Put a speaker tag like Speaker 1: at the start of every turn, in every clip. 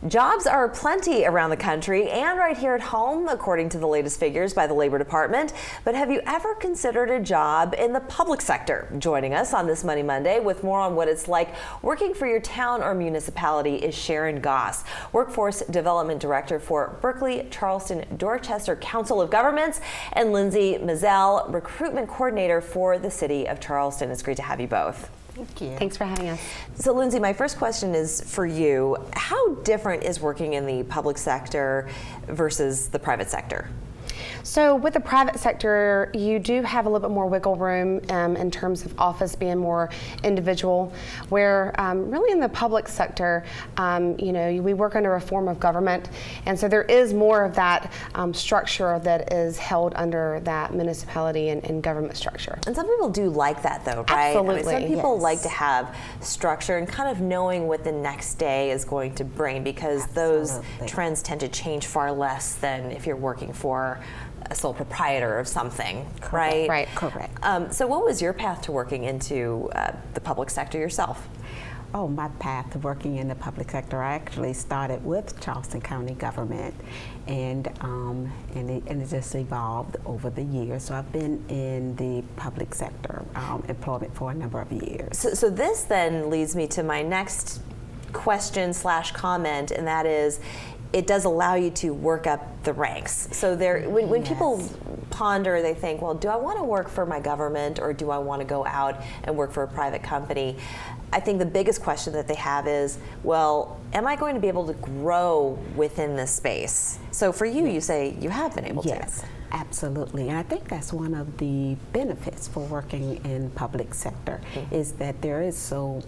Speaker 1: Jobs are plenty around the country and right here at home, according to the latest figures by the Labor Department. But have you ever considered a job in the public sector? Joining us on this Money Monday with more on what it's like working for your town or municipality is Sharon Goss, Workforce Development Director for Berkeley, Charleston, Dorchester Council of Governments, and Lindsay Mazell, Recruitment Coordinator for the City of Charleston. It's great to have you both.
Speaker 2: Thank you.
Speaker 3: Thanks for having us.
Speaker 1: So Lindsay, my first question is for you. How different is working in the public sector versus the private sector?
Speaker 3: So with the private sector, you do have a little bit more wiggle room in terms of office being more individual, where really in the public sector, we work under a form of government, and so there is more of that structure that is held under that municipality and government structure.
Speaker 1: And some people do like that though, right?
Speaker 3: Absolutely.
Speaker 1: Some people like to have structure and kind of knowing what the next day is going to bring, because those trends tend to change far less than if you're working for a sole proprietor of something, right?
Speaker 3: Right.
Speaker 2: Correct.
Speaker 1: So what was your path to working into the public sector yourself?
Speaker 2: Oh, my path to working in the public sector, I actually started with Charleston County government, and it just evolved over the years. So I've been in the public sector employment for a number of years.
Speaker 1: So this then leads me to my next question / comment, and that is, it does allow you to work up the ranks. So when
Speaker 2: Yes.
Speaker 1: people ponder, they think, well, do I want to work for my government or do I want to go out and work for a private company? I think the biggest question that they have is, well, am I going to be able to grow within this space? So for you, you say you have been able to.
Speaker 2: Yes, absolutely. And I think that's one of the benefits for working in public sector, is that there is so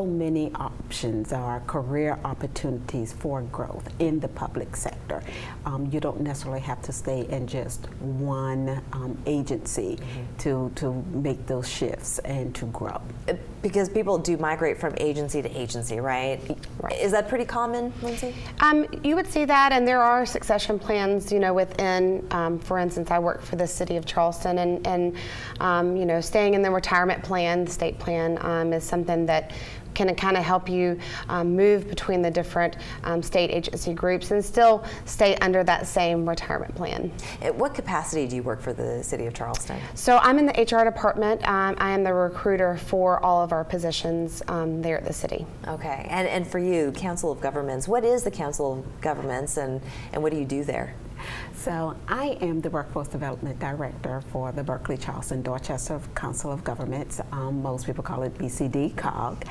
Speaker 2: many options or career opportunities for growth in the public sector. You don't necessarily have to stay in just one agency to make those shifts and to grow.
Speaker 1: Because people do migrate from agency to agency, right? Is that pretty common, Lindsay?
Speaker 3: You would see that, and there are succession plans, within, for instance, I work for the City of Charleston, and staying in the retirement plan, the state plan, is something that can kind of help you move between the different state agency groups and still stay under that same retirement plan.
Speaker 1: At what capacity do you work for the City of Charleston?
Speaker 3: So I'm in the HR department. I am the recruiter for all of our positions there at the city.
Speaker 1: Okay, and for you, Council of Governments, what is the Council of Governments and what do you do there?
Speaker 2: So I am the Workforce Development Director for the Berkeley, Charleston, Dorchester Council of Governments. Most people call it BCDCOG.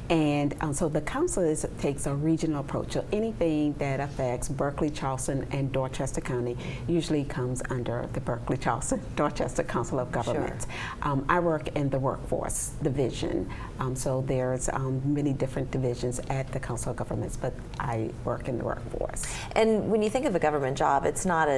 Speaker 2: And so the council takes a regional approach. So anything that affects Berkeley, Charleston, and Dorchester County usually comes under the Berkeley, Charleston, Dorchester Council of Governments. Sure. I work in the workforce division. So there's many different divisions at the Council of Governments, but I work in the workforce.
Speaker 1: And when you think of a government job, it's not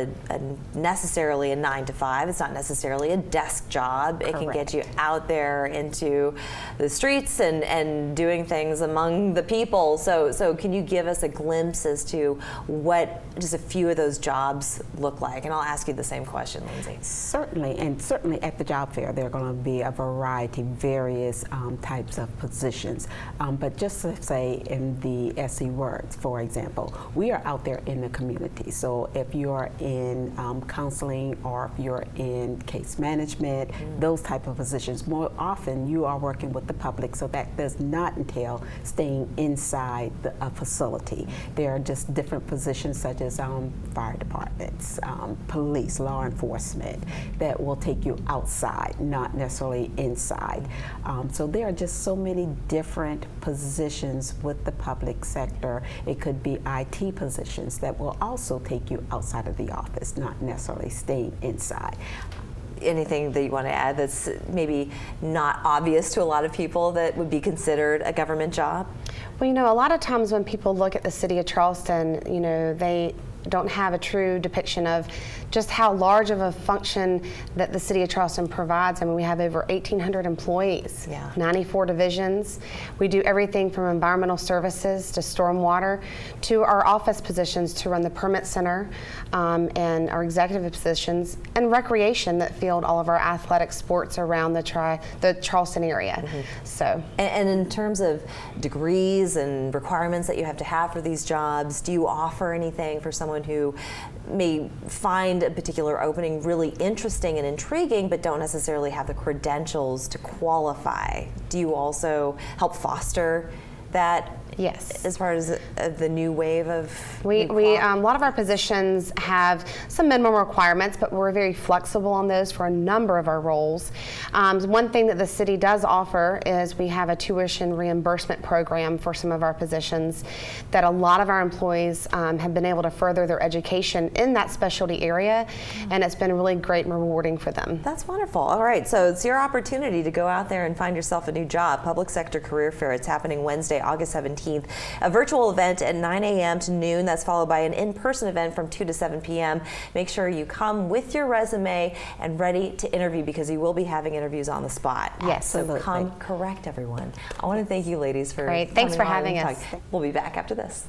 Speaker 1: necessarily a 9 to 5. It's not necessarily a desk job. It can get you out there into the streets and doing things among the people. So can you give us a glimpse as to what just a few of those jobs look like? And I'll ask you the same question, Lindsay.
Speaker 2: Certainly, and certainly at the job fair, there are going to be a variety, various types of positions. But just to say in the SE words, for example, we are out there in the community. So if you're in counseling or if you're in case management, those type of positions, more often you are working with the public, so that does not entail staying inside a facility. There are just different positions such as fire departments, police, law enforcement, that will take you outside, not necessarily inside. So there are just so many different positions with the public sector. It could be IT positions that will also take you outside of the office, not necessarily staying inside.
Speaker 1: Anything that you want to add that's maybe not obvious to a lot of people that would be considered a government job?
Speaker 3: Well, a lot of times when people look at the City of Charleston, don't have a true depiction of just how large of a function that the City of Charleston provides. I mean, we have over 1,800 employees, 94 divisions. We do everything from environmental services to stormwater to our office positions to run the permit center and our executive positions and recreation that field all of our athletic sports around the Charleston area. So,
Speaker 1: and in terms of degrees and requirements that you have to have for these jobs, do you offer anything for someone who may find a particular opening really interesting and intriguing but don't necessarily have the credentials to qualify? Do you also help foster that?
Speaker 3: Yes.
Speaker 1: As far as the new wave of
Speaker 3: a lot of our positions have some minimum requirements, but we're very flexible on those for a number of our roles. One thing that the city does offer is we have a tuition reimbursement program for some of our positions that a lot of our employees have been able to further their education in that specialty area, and it's been really great and rewarding for them.
Speaker 1: That's wonderful. All right, so it's your opportunity to go out there and find yourself a new job. Public Sector Career Fair. It's happening Wednesday, August 17th. A virtual event at 9 a.m. to noon. That's followed by an in-person event from 2 to 7 p.m. Make sure you come with your resume and ready to interview, because you will be having interviews on the spot.
Speaker 3: Yes,
Speaker 1: so
Speaker 3: absolutely.
Speaker 1: come correct, everyone. I want to thank you ladies for
Speaker 3: Great. Thanks for having us.
Speaker 1: We'll be back after this.